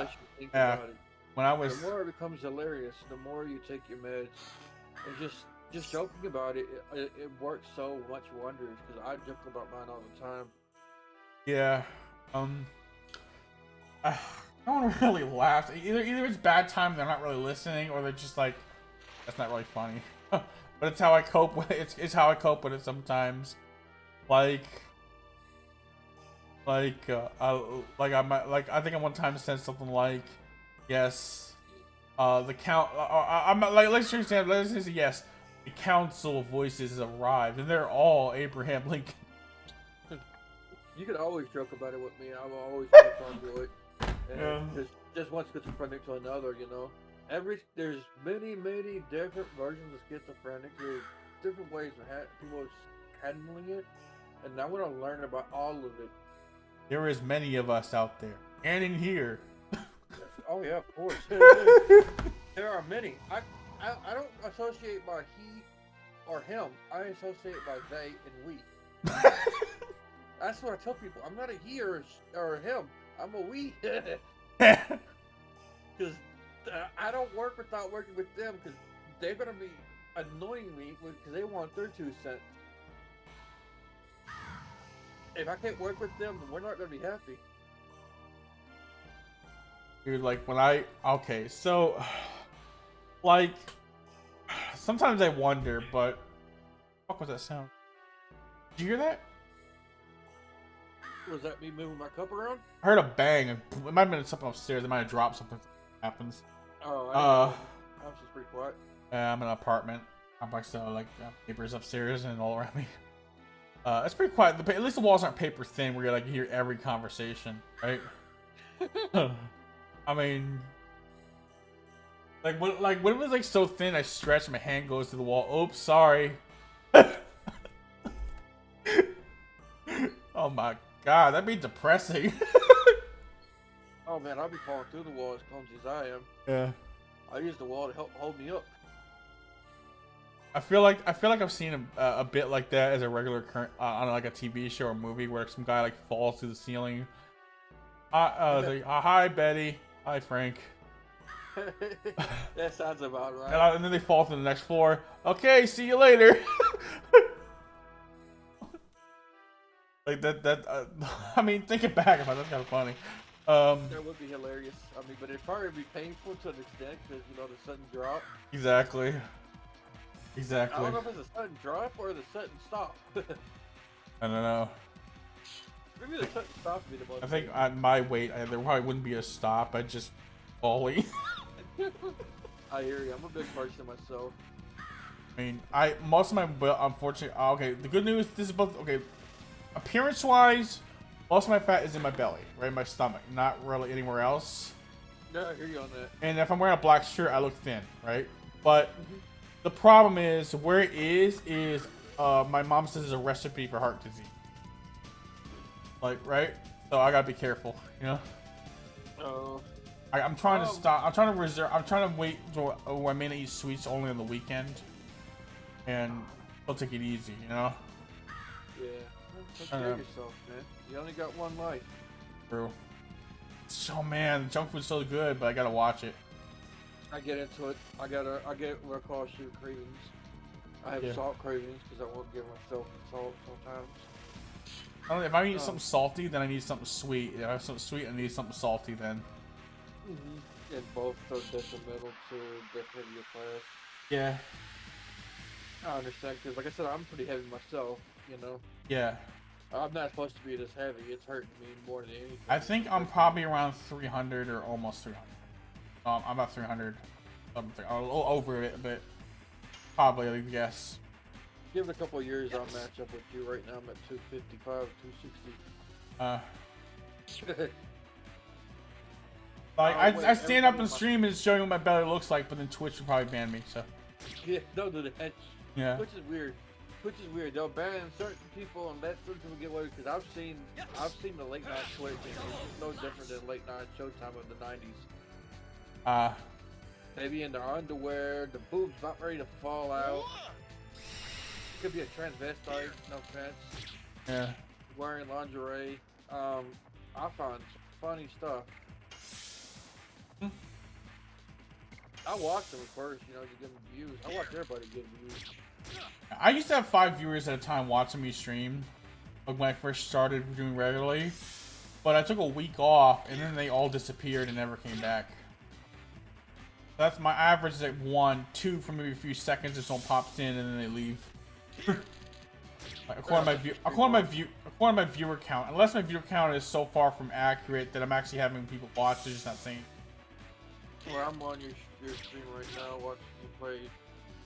less you think Yeah. about it. When I The was, more it becomes hilarious, the more you take your meds. And just joking about it works so much wonders because I joke about mine all the time. yeah, no one really laughs. Either it's bad time, they're not really listening, or they're just like, that's not really funny. But it's how I cope with it. It's how I cope with it sometimes. Like, I think I one time said something like, yes, the count. I'm like, let's just say yes, the council of voices has arrived, and they're all Abraham Lincoln. You can always joke about it with me. I will always pick on you. And Yeah. just one schizophrenic to another, you know. There's many different versions of schizophrenic. There's different ways of people handling it, and I want to learn about all of it. There is many of us out there, and in here. Oh yeah, of course. There are many. I don't associate by he or him. I associate by they and we. That's what I tell people. I'm not a he or a him. I'm a we. Because I don't work without working with them because they're gonna be annoying me because they want their 2 cents. If I can't work with them, then we're not gonna be happy. Dude, like okay, so like sometimes I wonder, but what was that sound? Did you hear that? Was that me moving my cup around? I heard a bang. It might have been something upstairs. It might have dropped something. Happens. Oh, house is pretty quiet. I'm in an apartment complex, so like neighbors upstairs and all around me. It's pretty quiet. At least the walls aren't paper thin, where you like hear every conversation, right? I mean, when it was like so thin, I stretched, my hand goes to the wall. Oops, sorry. Oh my god, that'd be depressing. Oh man, I'll be falling through the wall as clumsy as I am. Yeah. I use the wall to help hold me up. I feel like I've seen a bit like that as a regular current on like a TV show or movie where some guy like falls through the ceiling. Like, hi Betty, hi Frank. That sounds about right. And then they fall to the next floor. Okay, see you later. Like that. I mean, thinking back about it, that's kind of funny. That would be hilarious. I mean, but it'd probably be painful to an extent because you know the sudden drop. Exactly. I don't know if it's a sudden drop or the sudden stop. I don't know. Maybe the sudden stop would be the most. I think at my weight, there probably wouldn't be a stop. I'd just falling. I hear you. I'm a big person myself. I mean, most of my unfortunately. Okay, the good news. This is both okay. Appearance-wise, most of my fat is in my belly, right in my stomach, not really anywhere else. No, I hear you on that. And if I'm wearing a black shirt, I look thin, right? But the problem is where it is my mom says it's a recipe for heart disease. Like, right? So I gotta be careful, you know. Oh. I'm trying to stop. I'm trying to reserve. I'm trying to wait until I may not eat sweets only on the weekend, and I'll take it easy, you know. Yeah. Take care of yourself, man. You only got one life. True. So man, junk food's so good, but I gotta watch it. I get into it. I get what I call sugar cravings. I have salt cravings because I won't give myself salt sometimes. I don't know, if I need something salty, then I need something sweet. If I have something sweet, I need something salty then. And both are detrimental to definitely your class. Yeah. I understand because, like I said, I'm pretty heavy myself. You know. Yeah. I'm not supposed to be this heavy. It's hurting me more than anything. I think I'm probably around 300 or almost 300. I'm about 300 something. A little over it, but probably, I guess. Give it a couple of years, I'll match up with you. Right now, I'm at 255, 260. Like I stand up and stream and show you what my belly looks like, but then Twitch will probably ban me. So. Yeah, don't do that. Yeah. Which is weird. They'll ban certain people and let certain people get away because I've seen the late night Twitch and it's no different than late night Showtime of the 90s. Maybe in their underwear, the boobs not ready to fall out. Could be a transvestite, no offense. Yeah. Wearing lingerie. I find funny stuff. I watched them first, you know, to give them views. I watched everybody get views. I used to have 5 viewers at a time watching me stream, like when I first started doing regularly. But I took a week off, and then they all disappeared and never came back. That's my average is like 1, 2 for maybe a few seconds if someone pops in and then they leave. Like, according to my viewer count, unless my viewer count is so far from accurate that I'm actually having people watch, they're just not saying. Well, I'm on your stream right now watching you play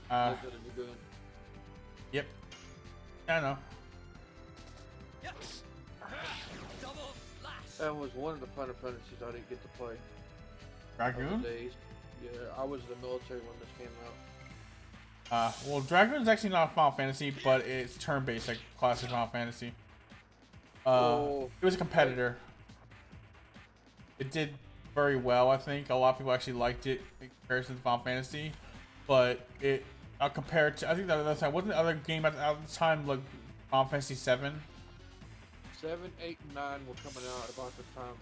Dragoon. Yep. I know. That was one of the Final Fantasies I didn't get to play. Dragoon? Yeah, I was in the military when this came out. Well, Dragoon's actually not a Final Fantasy, but it's turn-based, like classic Final Fantasy. It was a competitor. It did very well, I think. A lot of people actually liked it in comparison to Final Fantasy, but it compared to, I think that other time wasn't the other game at the time like Final Fantasy 7. 7, 8, and 9 were coming out about the time.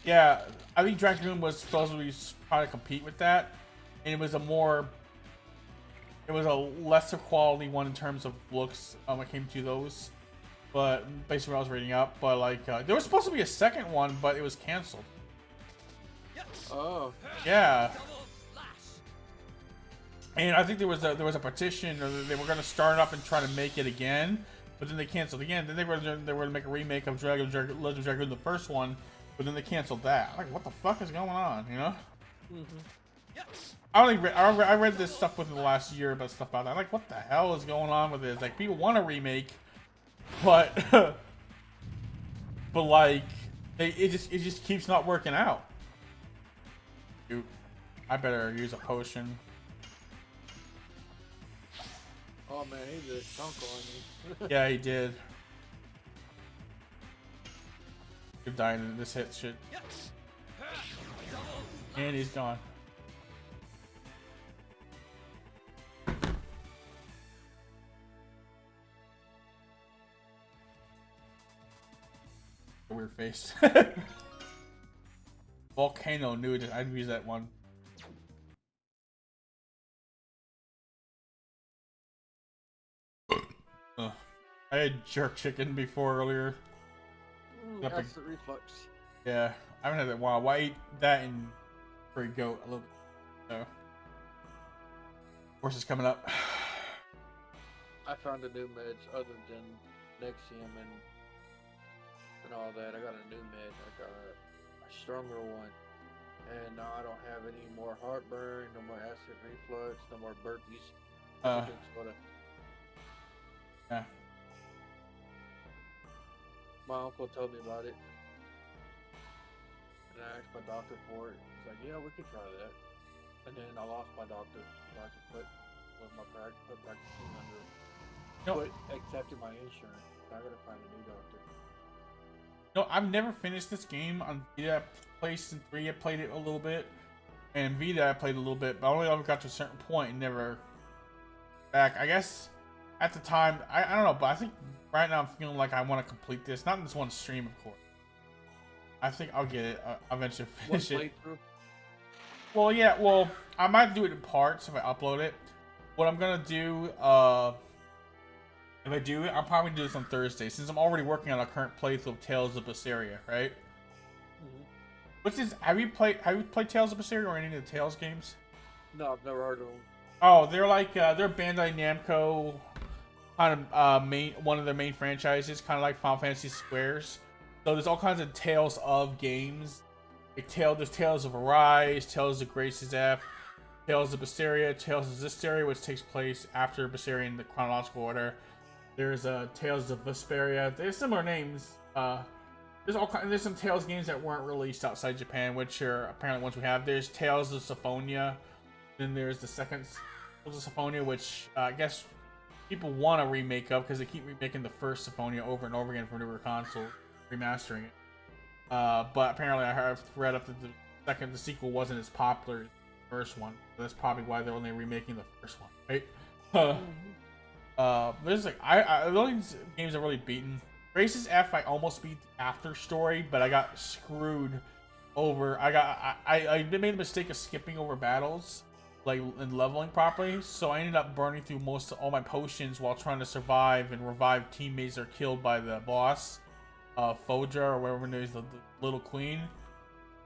Yeah, I think Dragoon was supposedly trying to compete with that, and it was a lesser quality one in terms of looks when it came to those. But basically, what I was reading up, but like there was supposed to be a second one, but it was canceled. Oh. Yeah. And I think there was a petition, or they were going to start up and try to make it again, but then they canceled again. Then they were going to make a remake of Legend of Dragoon, the first one, but then they canceled that. Like, what the fuck is going on? You know? I read this stuff within the last year about stuff about that. I'm like, what the hell is going on with this? Like, people want a remake, but but like, it just keeps not working out. Dude, I better use a potion. Oh man, he did a chunk on you. Yeah, he did. You're dying in this hit shit. And he's gone. Weird face. Volcano nude. I'd use that one. I had jerk chicken before earlier. That's the reflux. Yeah, I haven't had that in a while. Why eat that and for a goat a little bit? So, horse is coming up. I found a new meds other than Nexium and all that. I got a new med. I got a stronger one, and now I don't have any more heartburn, no more acid reflux, no more burpees. Yeah. My uncle told me about it, and I asked my doctor for it. He's like, "Yeah, we could try that." And then I lost my doctor. The doctor put practicing under. Quit accepting my insurance. I gotta find a new doctor. No, I've never finished this game on Vita. I played in 3. I played it a little bit, and Vita I played a little bit, but I only ever got to a certain point and never back. I guess at the time, I don't know, but I think right now I'm feeling like I want to complete this. Not in this one stream, of course. I think I'll get it. I'll eventually finish it. Well, yeah. Well, I might do it in parts if I upload it. What I'm gonna do, if I do it, I'll probably do this on Thursday, since I'm already working on a current playthrough of Tales of Berseria, right? What's this? Have you played Tales of Berseria or any of the Tales games? No, I've never heard of them. Oh, they're like they're Bandai Namco, kind of one of their main franchises, kind of like Final Fantasy Squares. So there's all kinds of Tales of games. Like there's Tales of Arise, Tales of Grace's F, Tales of Berseria, Tales of Zestiria, which takes place after Berseria in the chronological order. There's Tales of Vesperia. There's similar names. There's some Tales games that weren't released outside Japan, which are apparently ones we have. There's Tales of Symphonia. Then there's the second Tales of Symphonia, which I guess people want a remake of because they keep remaking the first Symphonia over and over again for newer consoles, remastering it. But apparently I read up that the sequel wasn't as popular as the first one. So that's probably why they're only remaking the first one, right? There's like the only games I've really beaten. Grace's F, I almost beat the after story, but I got screwed over. I made the mistake of skipping over battles, like and leveling properly. So I ended up burning through most of all my potions while trying to survive and revive teammates that are killed by the boss, Fodra or whatever it is, the little queen.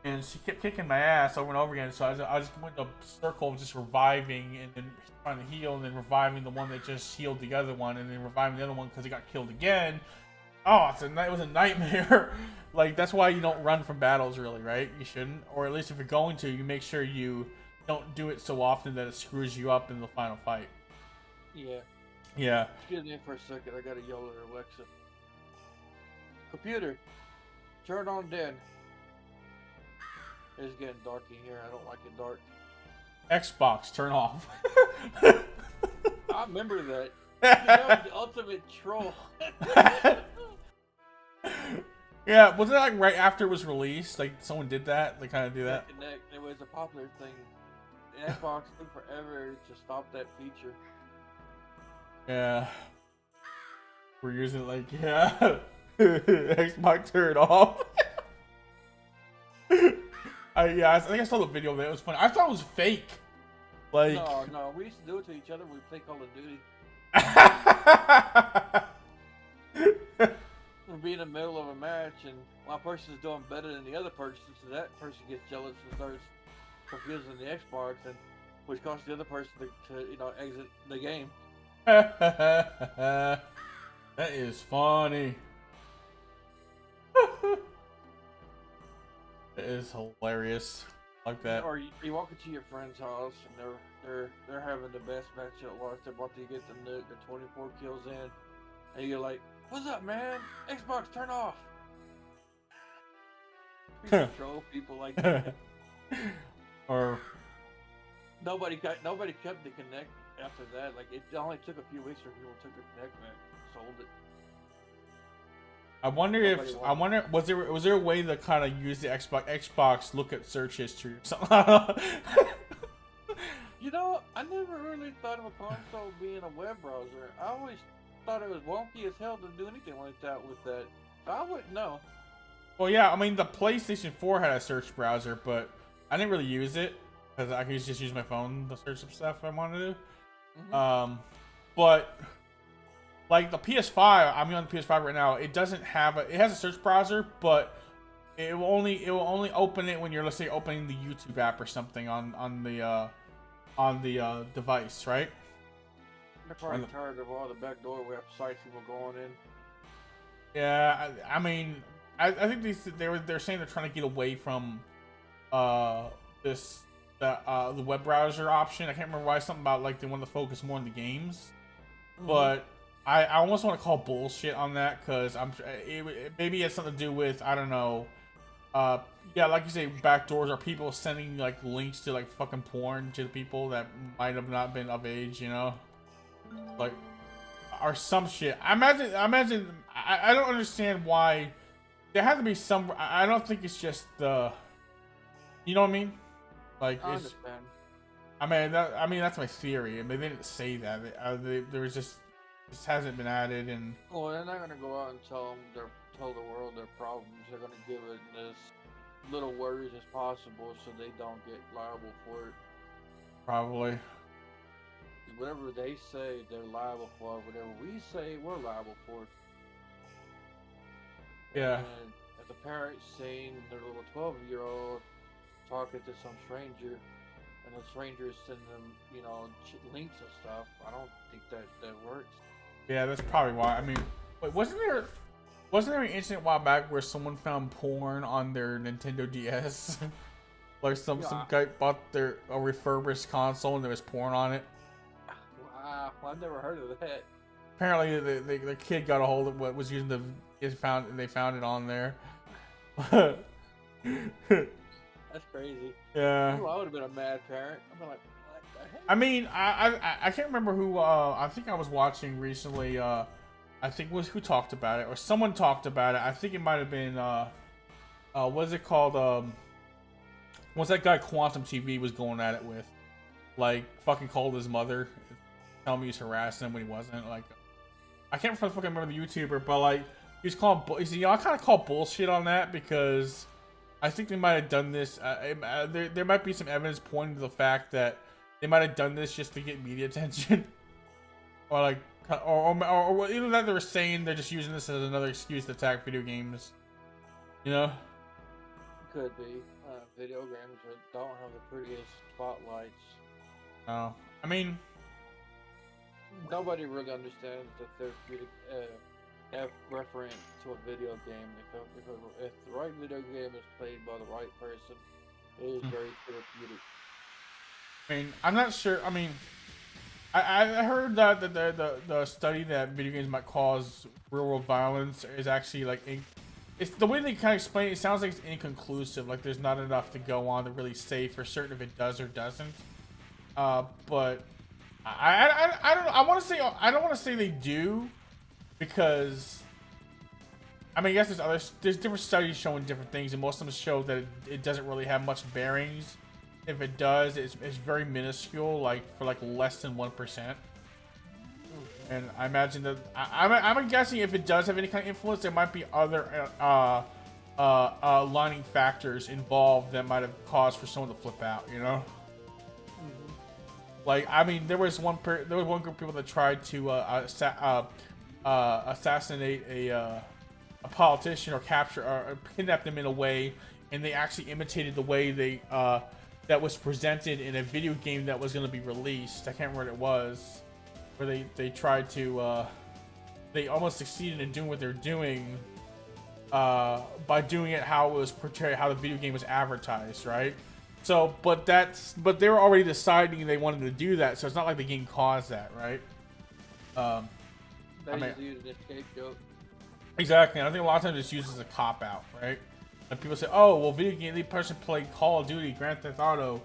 And she kept kicking my ass over and over again. So I just went in a circle of just reviving and then trying to heal and then reviving the one that just healed the other one and then reviving the other one because he got killed again. Oh, it was a nightmare. Like, that's why you don't run from battles, really, right? You shouldn't. Or at least if you're going to, you make sure you don't do it so often that it screws you up in the final fight. Yeah. Yeah. Excuse me for a second. I gotta yell at Alexa. Computer, turn on dead. It's getting dark in here. I don't like it dark. Xbox, turn off. I remember that. That was the ultimate troll. Yeah, wasn't it like right after it was released? Like someone did that? They kind of do that? Connect. It was a popular thing. And Xbox took forever to stop that feature. Yeah. We're using it like, yeah. Xbox turned off. I think I saw the video of it. It was funny. I thought it was fake. Like, no, we used to do it to each other when we play Call of Duty. We'll be in the middle of a match and one person's doing better than the other person, so that person gets jealous and starts confusing the Xbox, and which causes the other person to exit the game. That is funny. It is hilarious. Like that. Or you walk into your friend's house and they're having the best match at life. They're about to get the nuke, the 24 kills in, and you're like, "What's up, man? Xbox, turn off." We control people like that. Or nobody kept the Connect after that. Like, it only took a few weeks for people took the Connect back, sold it. I wonder was there a way to kind of use the Xbox look at search history or something? I never really thought of a console being a web browser. I always thought it was wonky as hell to do anything like that with that. So I wouldn't know. Well, yeah, I mean the PlayStation 4 had a search browser, but I didn't really use it because I could just use my phone to search some stuff I wanted to do. Mm-hmm. But like the PS5, I'm on the PS5 right now. It doesn't have it has a search browser, but it will only open it when you're, let's say, opening the YouTube app or something on the device, right? They're probably tired of all the backdoor websites people going in. Yeah, I mean, I think they're saying they're trying to get away from the web browser option. I can't remember why. Something about like they want to focus more on the games, but I almost want to call bullshit on that because maybe it has something to do with, I don't know. Yeah, like you say, backdoors are people sending like links to like fucking porn to people that might have not been of age, like, or some shit. I imagine. I don't understand why. There has to be some. I don't think it's just the. You know what I mean? Like, I understand. I mean that's my theory. I mean they didn't say that. There was just. This hasn't been added, and well, they're not gonna go out and tell the world their problems. They're gonna give it as little words as possible so they don't get liable for it. Probably. Whatever they say, they're liable for. Whatever we say, we're liable for. Yeah. And if the parents seeing their little 12-year-old talking to some stranger, and the stranger is sending them, links and stuff, I don't think that works. Yeah, that's probably why. I mean, wait, wasn't there an incident a while back where someone found porn on their Nintendo DS? Like some guy bought a refurbished console and there was porn on it. Wow, I've never heard of that. Apparently, the kid got a hold of what was using they found it on there. That's crazy. Yeah. I would have been a mad parent. I'd be like, what the heck? I mean, I can't remember who. I think I was watching recently. I think who talked about it, or someone talked about it. I think it might have been. What's it called? What's that guy Quantum TV was going at it with? Like, fucking called his mother, telling me he's harassing him when he wasn't. Like, I can't fucking remember the YouTuber, but like, he's calling. I kind of call bullshit on that because I think they might have done this. There might be some evidence pointing to the fact that they might have done this just to get media attention, or like, or either that they were saying they're just using this as another excuse to attack video games. You know? Could be. Video games that don't have the prettiest spotlights. Oh, I mean, nobody really understands the therapeutic reference to a video game. If the right video game is played by the right person, it is very therapeutic. I mean, I'm not sure. I mean, I heard that the study that video games might cause real world violence is actually like it's the way they kind of explain it. It sounds like it's inconclusive. Like there's not enough to go on to really say for certain if it does or doesn't. But I don't. I want to say I don't want to say they do, because I mean, I guess there's different studies showing different things, and most of them show that it doesn't really have much bearings. If it does, it's very minuscule, like for like less than 1%. And I imagine that I'm guessing if it does have any kind of influence, there might be other lining factors involved that might have caused for someone to flip out. You know, like I mean, there was one group of people that tried to assassinate a politician or capture or kidnap them in a way, and they actually imitated the way they that was presented in a video game that was going to be released. I can't remember what it was, where they tried to they almost succeeded in doing what they're doing by doing it how it was portrayed, how the video game was advertised, right? So, but they were already deciding they wanted to do that, so it's not like the game caused that, right? They just use an scapegoat. Exactly. I think a lot of times it's used as a cop out, right? Like people say, "Oh, well, video game. The person played Call of Duty, Grand Theft Auto."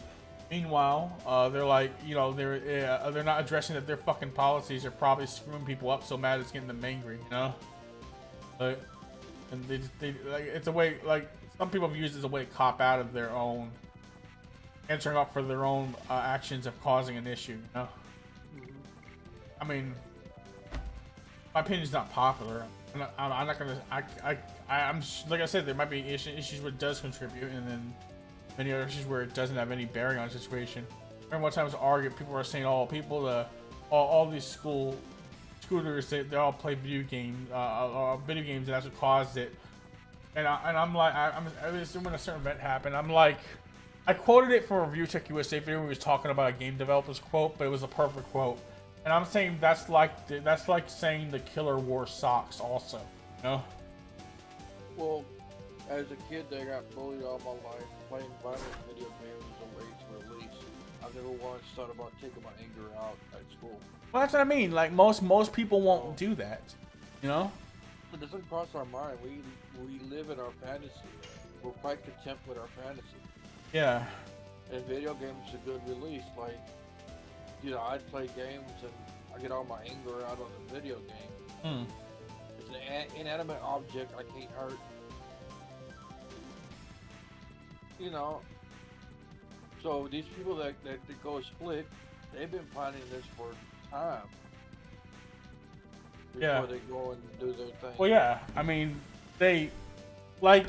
Meanwhile, they're like, you know, they're not addressing that their fucking policies are probably screwing people up so mad it's getting them angry, you know. Like, and they like it's a way, like some people have used it as a way to cop out of their own, answering up for their own actions of causing an issue, you know. I mean, my opinion's not popular. I'm not gonna. I'm like I said, there might be issues where it does contribute, and then many other issues where it doesn't have any bearing on the situation. Remember one time I was arguing, people were saying, "Oh, all these scooters, they all play video games, and that's what caused it." And I'm like, I'm assuming a certain event happened. I'm like, I quoted it from a Review Tech USA video where he was talking about a game developer's quote, but it was a perfect quote. And I'm saying that's like saying the killer wore socks also, you know? Well, as a kid, I got bullied all my life. Playing violent video games was a way to release. I never once thought about taking my anger out at school. Well, that's what I mean. Like most people won't do that, you know? It doesn't cross our mind. We live in our fantasy. We're quite content with our fantasy. Yeah. And video games is a good release. Like, you know, I'd play games and I get all my anger out on the video game. It's an inanimate object I can't hurt. You know, so these people that go split, they've been planning this for time. Before they go and do their thing. Well, yeah. I mean, they, like,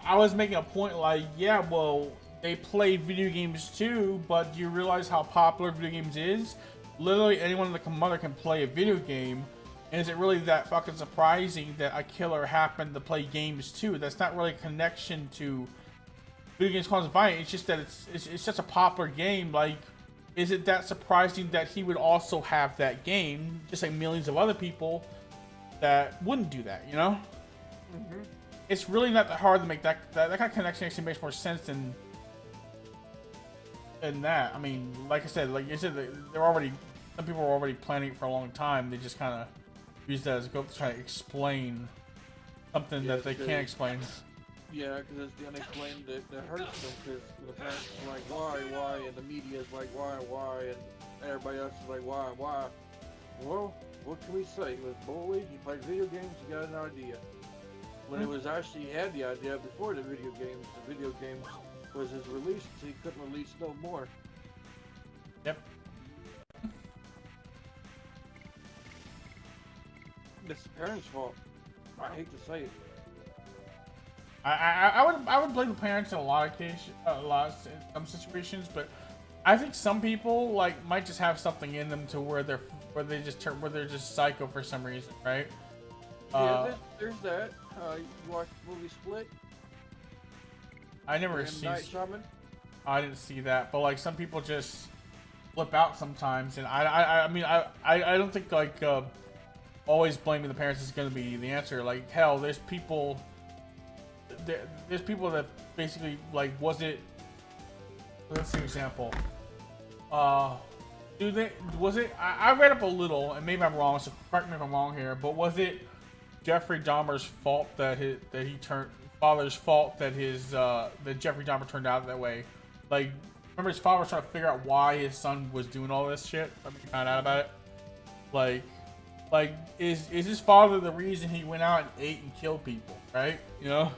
I was making a point like, yeah, well, they played video games too, but do you realize how popular video games is? Literally anyone in the mother can play a video game, and is it really that fucking surprising that a killer happened to play games too? That's not really a connection to video games causing violence. It's just that it's just a popular game. Like, is it that surprising that he would also have that game, just like millions of other people that wouldn't do that, you know? It's really not that hard to make that kind of connection. Actually makes more sense than that. I mean, like I said, some people were already planning it for a long time. They just kind of use that as a go to try to explain something that they can't explain. Yeah, because it's the unexplained that hurts them, because the parents are like, why, and the media is like, why, and everybody else is like, why. Well, what can we say? He was bullied, he played video games, he got an idea. When it was actually, he had the idea before the video games was his release, so he couldn't release no more. Yep. It's the parents' fault. I hate to say it. I would blame the parents in a lot of cases, some situations, but I think some people like might just have something in them to where they're just psycho for some reason, right? Yeah, Uh, there's that. You watched the movie Split? I never The M see. Night Shyamalan? I didn't see that, but like some people just flip out sometimes, and I mean I don't think like always blaming the parents is going to be the answer. Like hell, there's people that basically like was it. Let's see an example. Uh, do they was it? I read up a little, and maybe I'm wrong. So correct me if I'm wrong here. But was it Jeffrey Dahmer's fault that he turned father's fault that that Jeffrey Dahmer turned out that way? Like, remember his father was trying to figure out why his son was doing all this shit. I mean, he found out about it. Like, is his father the reason he went out and ate and killed people? Right? You know?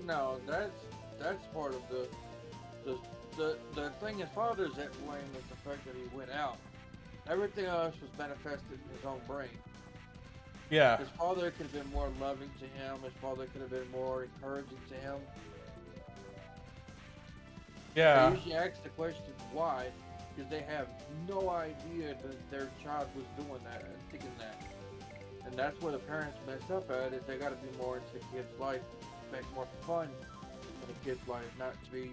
No, that's part of the the thing his father's at blame is the fact that he went out. Everything else was manifested in his own brain. Yeah. His father could have been more loving to him. His father could have been more encouraging to him. Yeah. They usually ask the question why, because they have no idea that their child was doing that and thinking that. And that's where the parents mess up at, is they got to be more into the kid's life, make more fun in the kid's life, not to be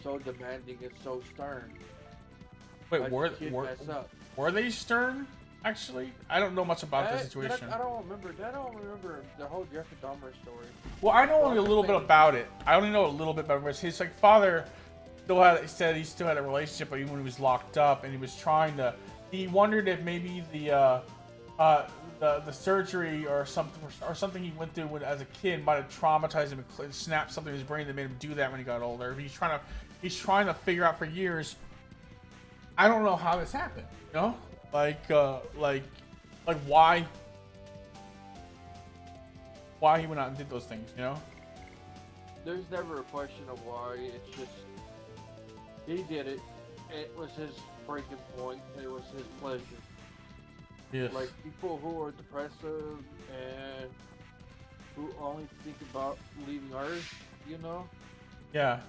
so demanding and so stern. Wait, Like the kid mess up. were they stern? Actually, I don't know much about the That, situation. I don't remember. I don't remember the whole Jeffrey Dahmer story. Well, I know only a little bit about it. I only know a little bit about it. His like father he said he still had a relationship, but even when he was locked up, and he was trying to. He wondered if maybe the surgery or something he went through as a kid might have traumatized him and snapped something in his brain that made him do that when he got older. He's trying to figure out for years. I don't know how this happened. You know, like why he went out and did those things. You know. There's never a question of why. It's just he did it. It was his breaking point. It was his pleasure. Yes. Like people who are depressive and who only think about leaving Earth, you know? Yeah.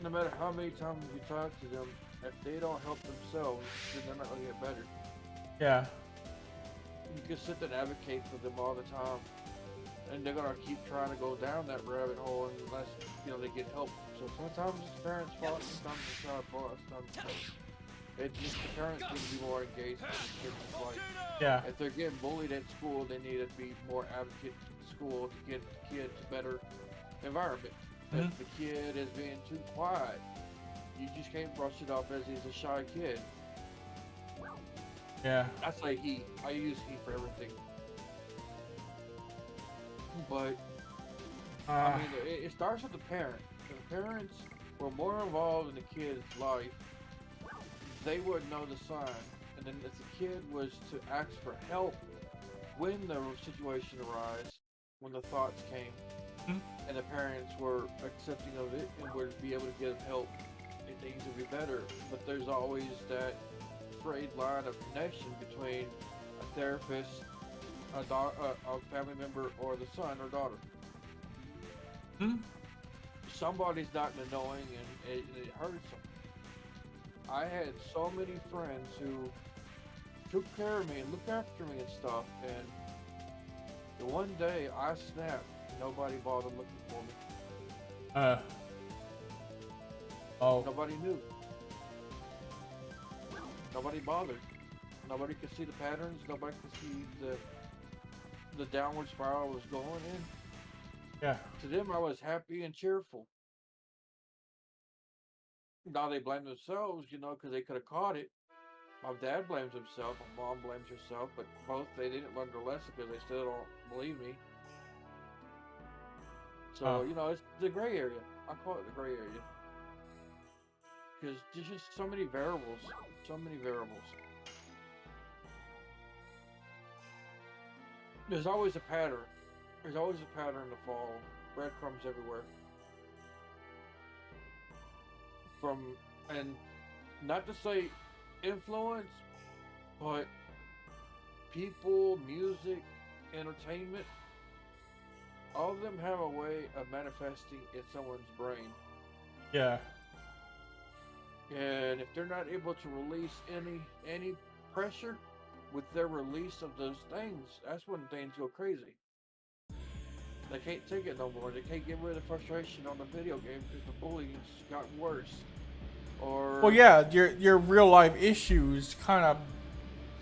No matter how many times you talk to them, if they don't help themselves, then they're not going to get better. Yeah. You can sit there and advocate for them all the time, and they're going to keep trying to go down that rabbit hole unless, they get help. So sometimes it's the parents' fault, sometimes it's the child's fault, sometimes it's just the parents need to be more engaged in the kids' life. Yeah. If they're getting bullied at school, they need to be more advocate to school to get the kids a better environment. Mm-hmm. If the kid is being too quiet, you just can't brush it off as he's a shy kid. Yeah. I say he. I use he for everything. But I mean, it starts with the parent. If the parents were more involved in the kid's life, they would know the sign. And then if the kid was to ask for help when the situation arose, when the thoughts came, and the parents were accepting of it and would be able to get help, and things would be better. But there's always that frayed line of connection between a therapist, a family member, or the son or daughter. Somebody's not annoying, and it hurts them. I had so many friends who took care of me and looked after me and stuff, and the one day I snapped, nobody bothered looking for me. Nobody knew. Nobody bothered. Nobody could see the patterns. Nobody could see the downward spiral I was going in. Yeah. To them, I was happy and cheerful. Now they blame themselves, because they could have caught it. My dad blames himself. My mom blames herself. But both, they didn't learn their lesson because they still don't believe me. So, it's the gray area. I call it the gray area. Because there's just so many variables. So many variables. There's always a pattern. There's always a pattern to follow. Breadcrumbs everywhere. And not to say influence, but people, music, entertainment, all of them have a way of manifesting in someone's brain. Yeah. And if they're not able to release any pressure with their release of those things, that's when things go crazy. They can't take it no more. They can't get rid of frustration on the video game because the bullying's gotten worse. Well, Or yeah, your real life issues kind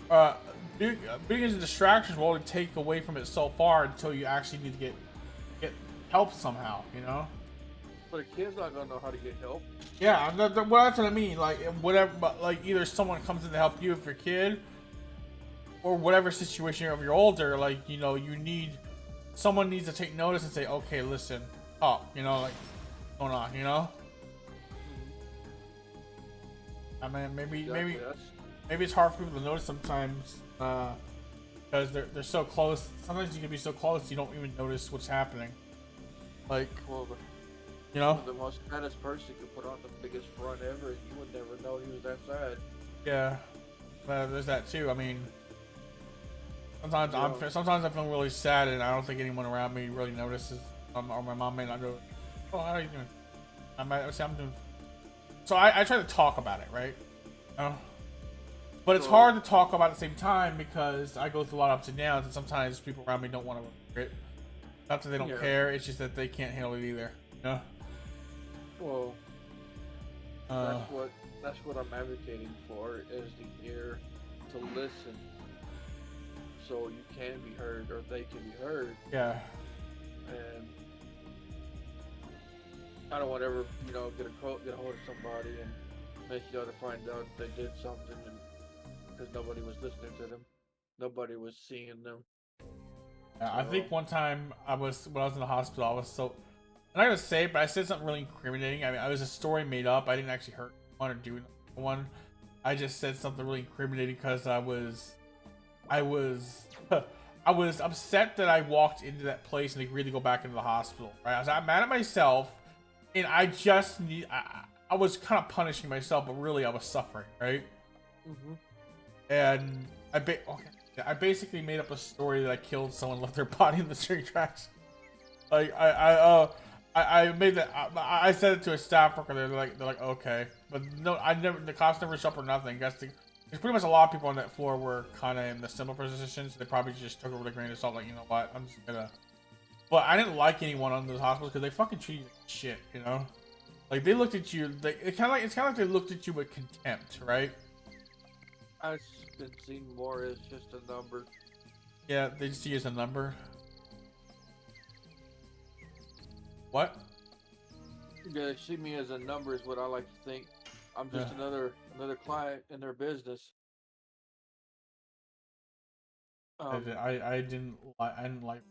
of being as a distraction will only take away from it so far until you actually need to get help somehow, you know. but a kid's not gonna know how to get help. Yeah, well, that's what I mean. Like whatever, but like either someone comes in to help you if you're a kid, or whatever situation if you're older. Like you know, you need someone needs to take notice and say, okay, listen, up, you know, like what's going on, you know. I mean, maybe it's hard for people to notice sometimes because they're so close. Sometimes you can be so close you don't even notice what's happening. Like, Well, you know, the most saddest person could put on the biggest front ever, and you would never know he was that sad. yeah. There's that too. I mean, Yeah. sometimes I feel really sad, and I don't think anyone around me really notices. Or my mom may not go, "Oh, how are you doing?" I might say I'm doing. So I try to talk about it, right? You know? But it's hard to talk about at the same time because I go through a lot of ups and downs, and sometimes people around me don't want to hear it. Not that they don't care; it's just that they can't handle it either. You know? Well, that's what I'm advocating for is the ear to listen, so you can be heard or they can be heard. Yeah. And I don't want to ever, get a hold of somebody and make you to find out they did something, and because nobody was listening to them, nobody was seeing them. Yeah, I think one time when I was in the hospital, I was so. I'm not gonna say it, but I said something really incriminating. I mean, I was a story made up. I didn't actually hurt one or do one. I just said something really incriminating because I was I was upset that I walked into that place and agreed to go back into the hospital. Right? I was mad at myself, and I just I was kind of punishing myself, but really I was suffering, right? And I basically made up a story that I killed someone, left their body in the train tracks. Like I made that. I said it to a staff worker. They're like, okay, but no, the cops never showed up or nothing. There's pretty much a lot of people on that floor were kind of in the similar positions. They probably just took it with a grain of salt. Like, you know what, I'm just gonna. But I didn't like anyone on those hospitals because they fucking treat you like shit. You know, like they looked at you. It's kind of like they looked at you with contempt, right? I've been seen more as just a number. Yeah, they just see you as a number. What? Yeah, they see me as a number is what I like to think. I'm just another client in their business. I didn't like.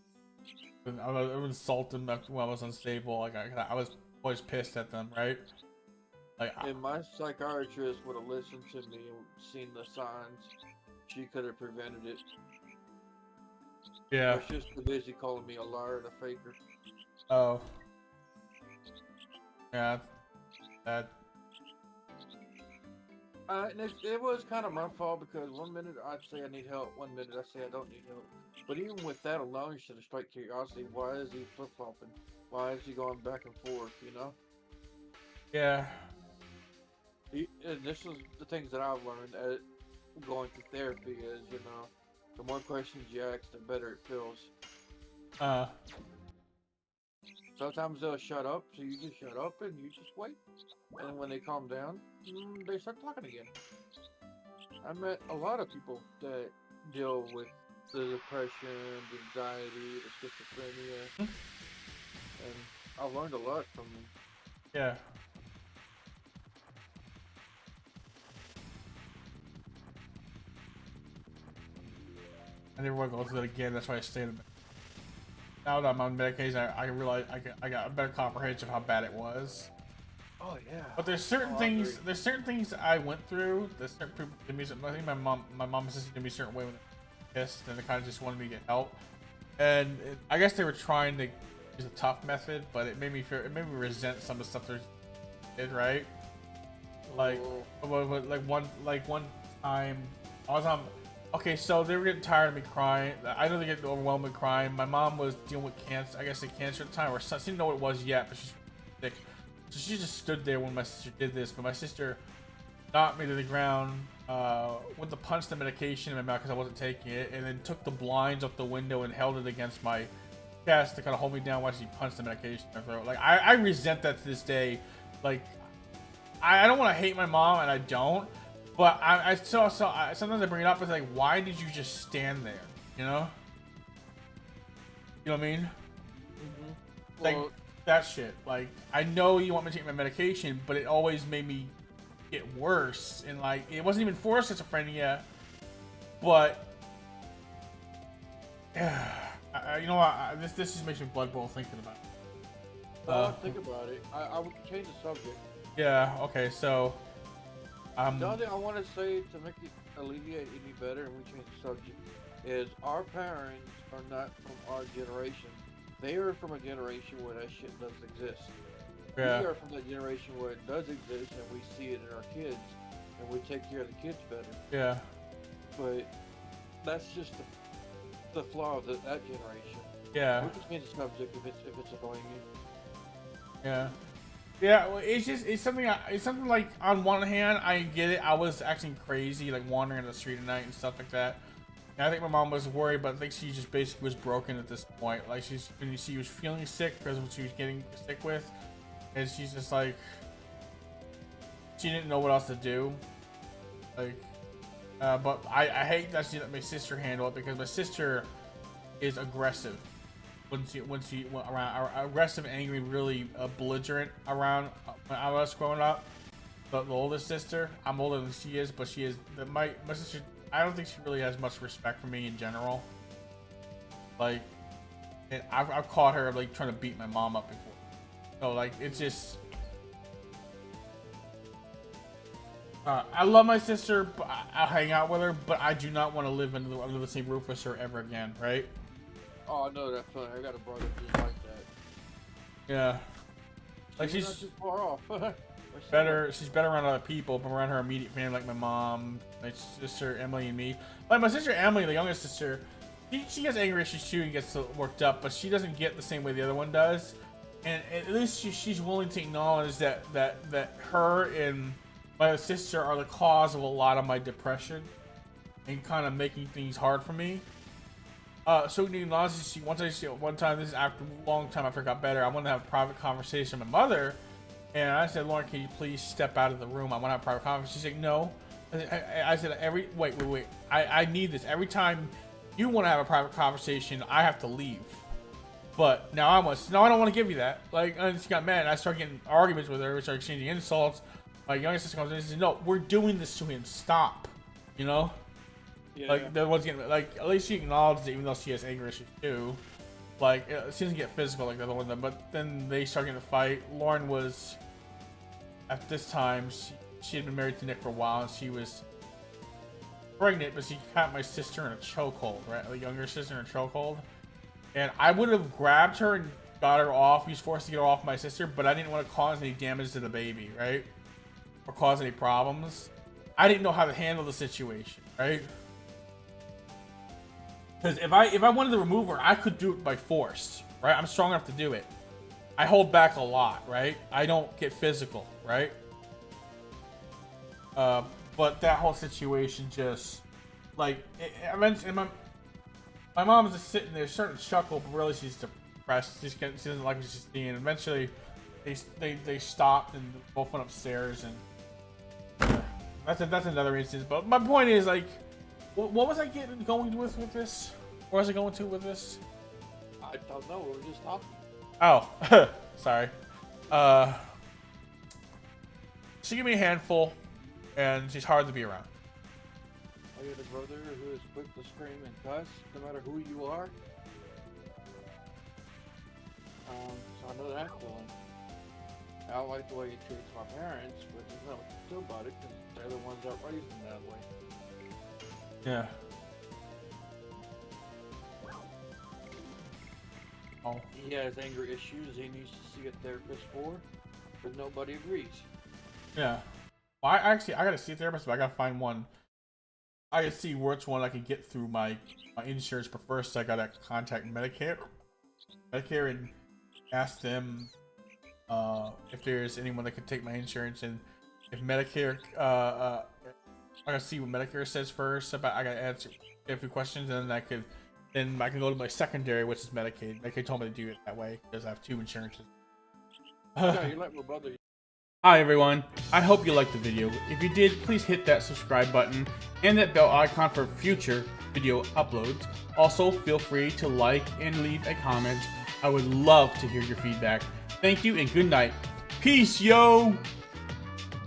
I would insult them when I was unstable. Like I was always pissed at them, right? Like, and my psychiatrist would have listened to me and seen the signs. She could have prevented it. yeah. She's just too busy calling me a liar and a faker. Oh. Yeah. That. And it was kind of my fault because one minute I'd say I need help, one minute I say I don't need help. But even with that alone, you should have straight curiosity. Why is he flip flopping? Why is he going back and forth? You know? Yeah. And this is the things that I've learned at going to therapy is, the more questions you ask, the better it feels. Sometimes they'll shut up, so you just shut up and you just wait. And when they calm down, they start talking again. I met a lot of people that deal with the depression, the anxiety, the schizophrenia, and I've learned a lot from them. Yeah. I never want to go through that again. That's why I stayed. Now that I'm on medication, I realize I got a better comprehension of how bad it was. Oh yeah. But there's certain things. There's certain things I went through. There's certain people did me. I think my mom and sister did me a certain way when they were pissed, and they kind of just wanted me to get help. And I guess they were trying to use a tough method, but it made me fear. It made me resent some of the stuff they did. Right? Like one time I was on. Okay, so they were getting tired of me crying. I know they get overwhelmed with crying. My mom was dealing with cancer. I guess the cancer at the time, or she didn't know what it was yet, but she's sick. So she just stood there when my sister did this. But my sister, knocked me to the ground, went to punch the medication in my mouth because I wasn't taking it, and then took the blinds off the window and held it against my chest to kind of hold me down while she punched the medication in my throat. Like, I resent that to this day. Like, I don't want to hate my mom, and I don't, but sometimes I bring it up, it's like, why did you just stand there, you know? You know what I mean? Mm-hmm. Like, Well, that shit. Like, I know you want me to take my medication, but it always made me get worse. And, like, it wasn't even for schizophrenia, but... you know what? This just makes me blood boil thinking about it. think about it. I would change the subject. Yeah, okay, so... The other thing I want to say to make it alleviate any better, and we change the subject, is our parents are not from our generation. They are from a generation where that shit doesn't exist. Yeah. We are from that generation where it does exist, and we see it in our kids, and we take care of the kids better. Yeah. But that's just the flaw of that generation. Yeah. We can change the subject if it's annoying you. Yeah. Yeah, well, it's something like, on one hand, I get it. I was acting crazy, like wandering in the street at night and stuff like that. And I think my mom was worried, but I think she just basically was broken at this point. Like, she was feeling sick because of what she was getting sick with, and she's just like, she didn't know what else to do. Like, but I hate that she let my sister handle it, because my sister is aggressive. When she went around, aggressive, angry, really belligerent around when I was growing up. The oldest sister, I'm older than she is, but she is my sister. I don't think she really has much respect for me in general. Like, and I've caught her like trying to beat my mom up before. So like, it's just. I love my sister, but I'll hang out with her, but I do not want to live under the same roof with her ever again, right? Oh, I know that feeling. I got a brother just like that. Yeah. Like, She's she's not too far off. she's better around other people, but around her immediate family, like my mom, my sister Emily, and me. Like, my sister Emily, the youngest sister, she gets angry issues too and gets worked up, but she doesn't get the same way the other one does. And at least she's willing to acknowledge that her and my sister are the cause of a lot of my depression and kind of making things hard for me. So one time, this is after a long time after I got better, I wanted to have a private conversation with my mother, and I said, Lauren, can you please step out of the room? I want to have a private conversation. She's like, no. I said, wait. I need this. Every time you want to have a private conversation, I have to leave. But now I don't want to give you that. Like, and she got mad, and I started getting arguments with her. We started exchanging insults. My youngest sister comes in and says, no, we're doing this to him. Stop. You know? Yeah. Like, the one's getting, like, at least she acknowledges it, even though she has anger issues too. Like, she doesn't get physical like the other one, but then they start getting a fight. Lauren was, at this time, she had been married to Nick for a while, and she was pregnant, but she caught my sister in a chokehold, right? The younger sister in a chokehold. And I would have grabbed her and got her off. He was forced to get her off my sister, but I didn't want to cause any damage to the baby, right? Or cause any problems. I didn't know how to handle the situation, right? Because if I wanted to remove her, I could do it by force, right? I'm strong enough to do it. I hold back a lot, right? I don't get physical, right? But that whole situation just, like, eventually my mom's just sitting there starting to chuckle, but really she's depressed. She doesn't like what she's seeing. Eventually, they stopped and both went upstairs, and that's another instance. But my point is, like, what was I going with this? Where was I going to with this? I don't know. We were just talking. Oh, sorry. She gave me a handful, and she's hard to be around. I got a brother who is quick to scream and cuss, no matter who you are. So I know that feeling. I don't like the way he treats my parents, but there's nothing to do about it because they're the ones that raised him that way. Yeah. Oh. He has anger issues he needs to see a therapist for, but nobody agrees. Yeah. Well, I gotta see a therapist, but I gotta find one. I gotta see which one I can get through my insurance, but first I gotta contact Medicare and ask them if there's anyone that could take my insurance, and if Medicare, I gotta see what Medicare says first. About I gotta answer a few questions, and then I can go to my secondary, which is Medicaid. Medicaid told me to do it that way because I have 2 insurances. Yeah, you like my brother. Hi everyone, I hope you liked the video. If you did, please hit that subscribe button and that bell icon for future video uploads. Also, feel free to like and leave a comment. I would love to hear your feedback. Thank you and good night. Peace, yo!